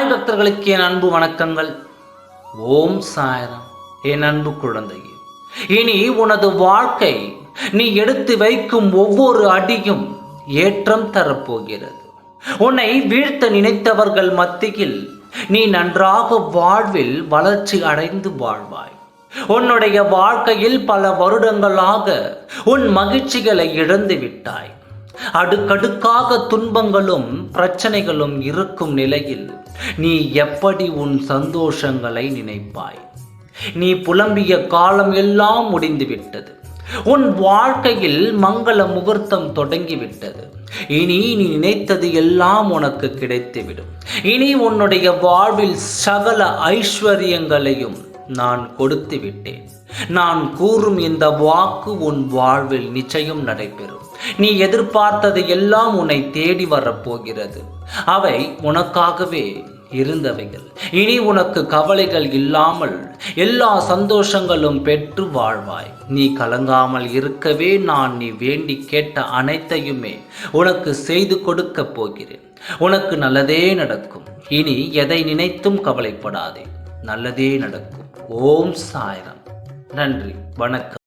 சாய் பக்தர்களுக்கு என் அன்பு வணக்கங்கள். ஓம் சாய்ராம். என் அன்பு குழந்தையே, இனி உனது வாழ்க்கை நீ எடுத்து வைக்கும் ஒவ்வொரு அடியும் ஏற்றம் தரப்போகிறது. உன்னை வீழ்த்த நினைத்தவர்கள் மத்தியில் நீ நன்றாக வாழ்வில் வளர்ச்சி அடைந்து வாழ்வாய். உன்னுடைய வாழ்க்கையில் பல வருடங்களாக உன் மகிழ்ச்சிகளை இழந்து விட்டாய். அடுக்கடுக்காக துன்பங்களும் பிரச்சனைகளும் இருக்கும் நிலையில் நீ எப்படி உன் சந்தோஷங்களை நினைப்பாய்? நீ புலம்பிய காலம் எல்லாம் முடிந்துவிட்டது. உன் வாழ்க்கையில் மங்கள முகூர்த்தம் தொடங்கிவிட்டது. இனி நீ நினைத்தது எல்லாம் உனக்கு கிடைத்துவிடும். இனி உன்னுடைய வாழ்வில் சகல ஐஸ்வர்யங்களையும் நான் கொடுத்து விட்டேன். நான் கூறும் இந்த வாக்கு உன் வாழ்வில் நிச்சயம் நடைபெறும். நீ எதிர்பார்த்தது எல்லாம் உன்னை தேடி வரப்போகிறது. அவை உனக்காகவே இருந்தவைகள். இனி உனக்கு கவலைகள் இல்லாமல் எல்லா சந்தோஷங்களும் பெற்று வாழ்வாய். நீ கலங்காமல் இருக்கவே நான் நீ வேண்டி கேட்ட அனைத்தையுமே உனக்கு செய்து கொடுக்க போகிறேன். உனக்கு நல்லதே நடக்கும். இனி எதை நினைத்தும் கவலைப்படாதே, நல்லதே நடக்கும். ஓம் சாய்ராம். நன்றி, வணக்கம்.